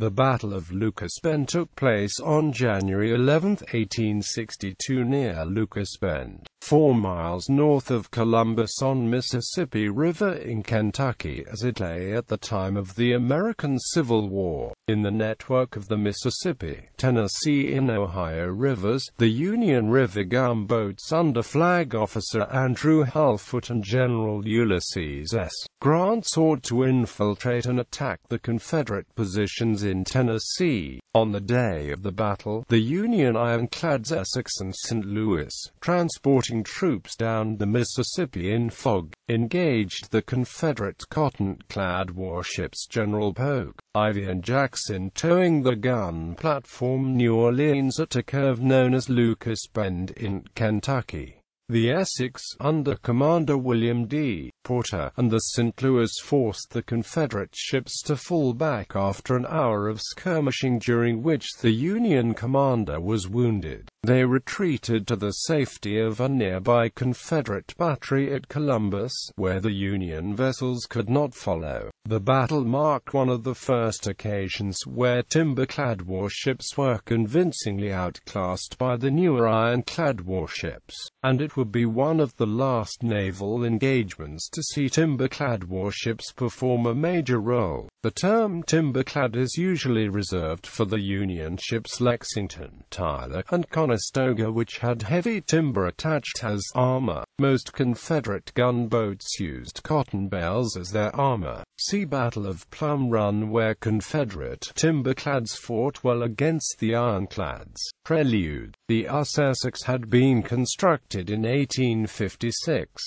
The Battle of Lucas Bend took place on January 11, 1862 near Lucas Bend, 4 miles north of Columbus on Mississippi River in Kentucky, as it lay at the time of the American Civil War. In the network of the Mississippi, Tennessee and Ohio rivers, the Union River gunboats under Flag Officer Andrew Hull Foote and General Ulysses S. Grant sought to infiltrate and attack the Confederate positions in Tennessee. On the day of the battle, the Union ironclads Essex and St Louis, transporting troops down the Mississippi in fog, engaged the Confederate cotton-clad warships General Polk, Ivy and Jackson towing the gun platform New Orleans at a curve known as Lucas Bend in Kentucky. The Essex, under Commander William D. Porter, and the St. Louis forced the Confederate ships to fall back after an hour of skirmishing during which the Union commander was wounded. They retreated to the safety of a nearby Confederate battery at Columbus, where the Union vessels could not follow. The battle marked one of the first occasions where timber-clad warships were convincingly outclassed by the newer ironclad warships, and it would be one of the last naval engagements to see timber-clad warships perform a major role. The term timber-clad is usually reserved for the Union ships Lexington, Tyler, and Conestoga, which had heavy timber attached as armor. Most Confederate gunboats used cotton bales as their armor. See Battle of Plum Run, where Confederate timber-clads fought well against the ironclads. Prelude. The Essex had been constructed in 1856.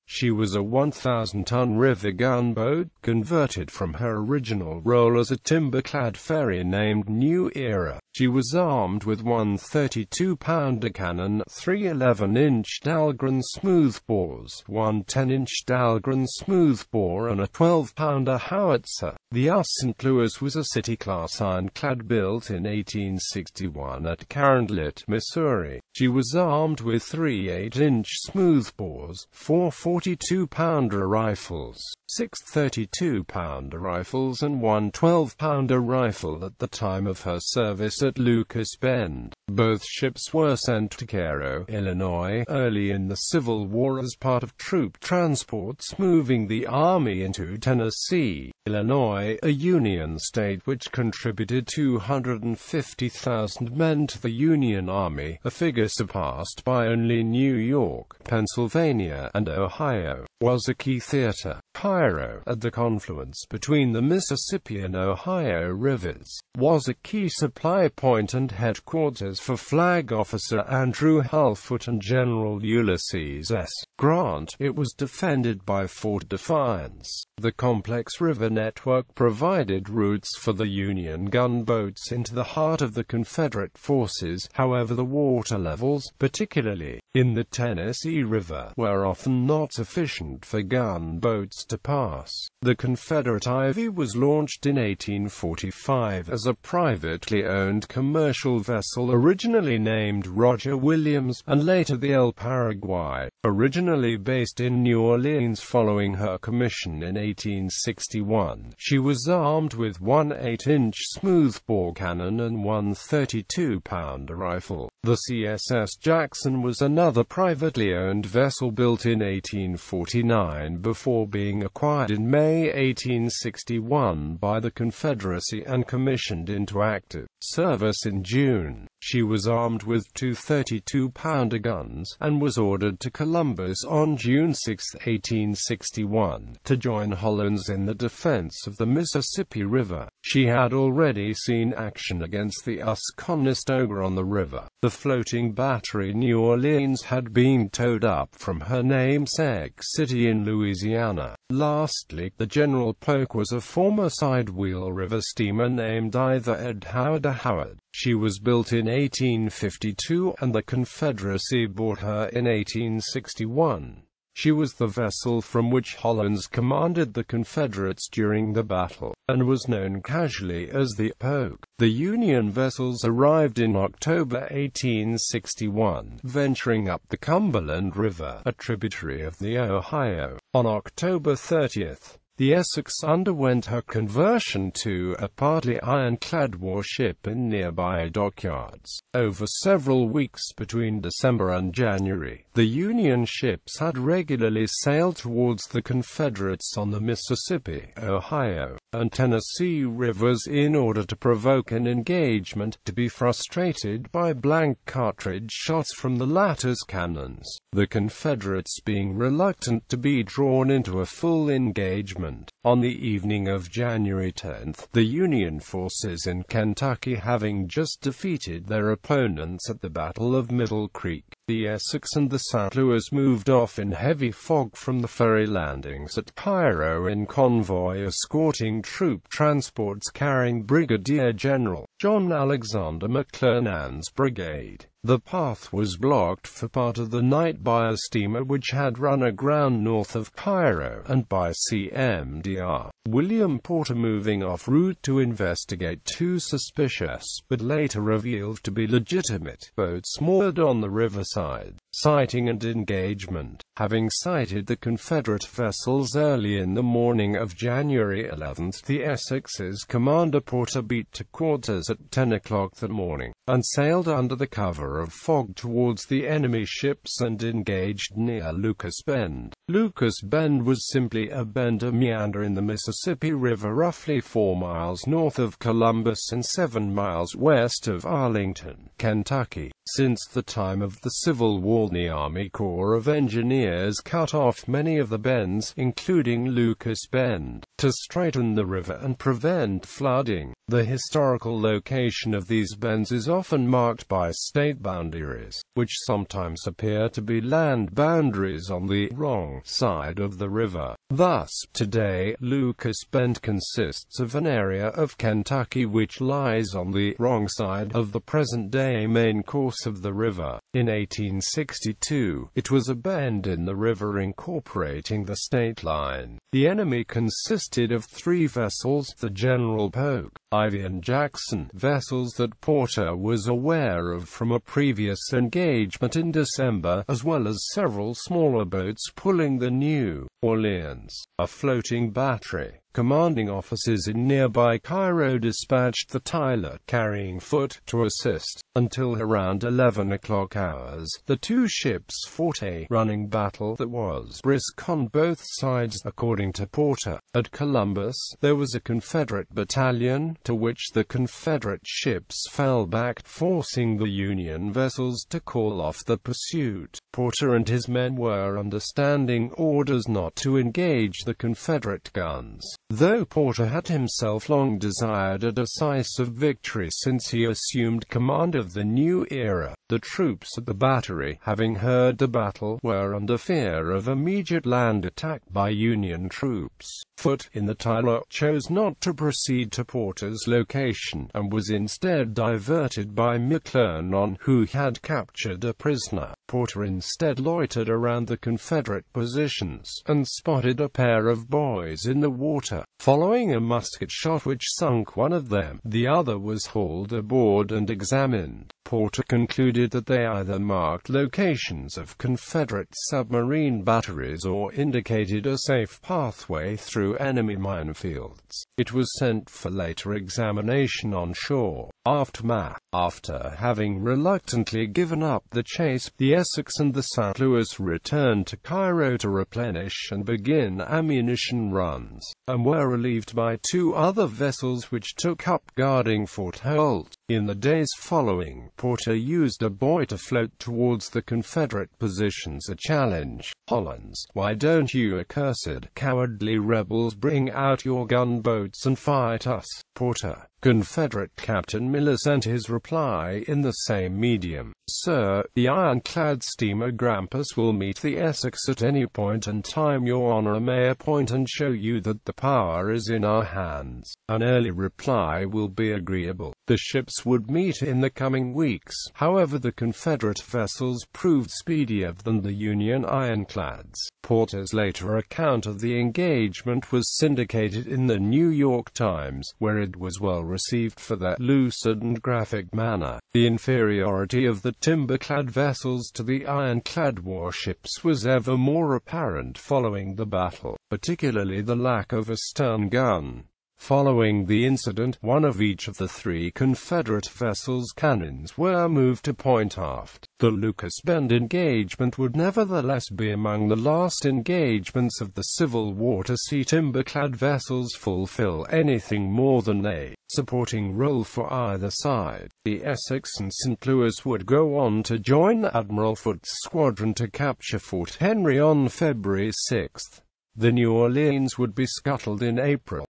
She was a 1,000-ton river gunboat, converted from her original role as a timber-clad ferry named New Era. She was armed with one 32-pounder cannon, 3 11-inch Dahlgren smoothbores, one 10-inch Dahlgren smoothbore, and a 12-pounder howitzer. The St. Louis was a city-class ironclad built in 1861 at Carondelet, Missouri. She was armed with 3 8-inch smoothbores, 4 42-pounder rifles, 6 32-pounder rifles, and one 12-pounder rifle at the time of her service at Lucas Bend. Both ships were sent to Cairo, Illinois, early in the Civil War as part of troop transports moving the Army into Tennessee. Illinois, a Union state which contributed 250,000 men to the Union Army, a figure surpassed by only New York, Pennsylvania, and Ohio, was a key theater. Cairo, at the confluence between the Mississippi and Ohio rivers, was a key supply point and headquarters for Flag Officer Andrew Hull Foote and General Ulysses S. Grant. It was defended by Fort Defiance. The complex river network provided routes for the Union gunboats into the heart of the Confederate forces. However, the water levels, particularly in the Tennessee River, were often not sufficient for gunboats to pass. The Confederate Ivy was launched in 1845 as a privately owned commercial vessel originally named Roger Williams, and later the El Paraguay, originally based in New Orleans following her commission in 1861. She was armed with one 8-inch smoothbore cannon and one 32-pounder rifle. The CSS Jackson was another privately owned vessel built in 1849 before being acquired in May 1861 by the Confederacy and commissioned into active service in June. She was armed with two 32-pounder guns, and was ordered to Columbus on June 6, 1861, to join Hollins in the defense of the Mississippi River. She had already seen action against the Conestoga on the river. The floating battery New Orleans had been towed up from her namesake city in Louisiana. Lastly, the General Polk was a former side-wheel river steamer named either Ed Howard or Howard. She was built in 1852, and the Confederacy bought her in 1861. She was the vessel from which Hollins commanded the Confederates during the battle, and was known casually as the Polk. The Union vessels arrived in October 1861, venturing up the Cumberland River, a tributary of the Ohio. On October 30, The Essex underwent her conversion to a partly ironclad warship in nearby dockyards. Over several weeks between December and January, the Union ships had regularly sailed towards the Confederates on the Mississippi, Ohio, and Tennessee rivers in order to provoke an engagement, to be frustrated by blank cartridge shots from the latter's cannons, the Confederates being reluctant to be drawn into a full engagement. On the evening of January 10, the Union forces in Kentucky, having just defeated their opponents at the Battle of Middle Creek, the Essex and the St. Louis moved off in heavy fog from the ferry landings at Cairo in convoy escorting troop transports carrying Brigadier General John Alexander McClernand's brigade. The path was blocked for part of the night by a steamer which had run aground north of Cairo, and by CMDR William Porter moving off route to investigate two suspicious, but later revealed to be legitimate, boats moored on the riverside. Sighting and engagement. Having sighted the Confederate vessels early in the morning of January 11, the Essex's commander Porter beat to quarters at 10 o'clock that morning, and sailed under the cover of fog towards the enemy ships and engaged near Lucas Bend. Lucas Bend was simply a bend or meander in the Mississippi River roughly 4 miles north of Columbus and 7 miles west of Arlington, Kentucky. Since the time of the Civil War, the Army Corps of Engineers cut off many of the bends, including Lucas Bend, to straighten the river and prevent flooding. The historical location of these bends is often marked by state boundaries, which sometimes appear to be land boundaries on the wrong side of the river. Thus, today, Lucas Bend consists of an area of Kentucky which lies on the wrong side of the present-day main course of the river. In 1862, it was a bend in the river incorporating the state line. The enemy consisted of 3 vessels, the General Polk, Ivy and Jackson, vessels that Porter was aware of from a previous engagement in December, as well as several smaller boats pulling the New Orleans, a floating battery. Commanding officers in nearby Cairo dispatched the Tyler, carrying Foote, to assist. Until around 11 o'clock hours, the 2 ships fought a running battle that was brisk on both sides, according to Porter. At Columbus, there was a Confederate battalion, to which the Confederate ships fell back, forcing the Union vessels to call off the pursuit. Porter and his men were under standing orders not to engage the Confederate guns. Though Porter had himself long desired a decisive victory since he assumed command of the new era, the troops at the battery, having heard the battle, were under fear of immediate land attack by Union troops. Foote, in the Tyler, chose not to proceed to Porter's location, and was instead diverted by McClernand, who had captured a prisoner. Porter instead loitered around the Confederate positions, and spotted a pair of boys in the water. Following a musket shot which sunk one of them, the other was hauled aboard and examined. Porter concluded that they either marked locations of Confederate submarine batteries or indicated a safe pathway through enemy minefields. It was sent for later examination on shore. Aftermath. After having reluctantly given up the chase, the Essex and the St. Louis returned to Cairo to replenish and begin ammunition runs, and were relieved by 2 other vessels which took up guarding Fort Holt. In the days following, Porter used a buoy to float towards the Confederate positions, a challenge. Hollands, why don't you accursed, cowardly rebels bring out your gunboats and fight us? Porter. Confederate Captain Miller sent his reply in the same medium. Sir, the ironclad steamer Grampus will meet the Essex at any point and time your honor may appoint and show you that the power is in our hands. An early reply will be agreeable. The ships ships would meet in the coming weeks. However, the Confederate vessels proved speedier than the Union ironclads. Porter's later account of the engagement was syndicated in the New York Times, where it was well received for that lucid and graphic manner. The inferiority of the timber-clad vessels to the ironclad warships was ever more apparent following the battle, particularly the lack of a stern gun. Following the incident, one of each of the three Confederate vessels' cannons were moved to point aft. The Lucas Bend engagement would nevertheless be among the last engagements of the Civil War to see timber-clad vessels fulfill anything more than a supporting role for either side. The Essex and St. Louis would go on to join Admiral Foote's squadron to capture Fort Henry on February 6. The New Orleans would be scuttled in April.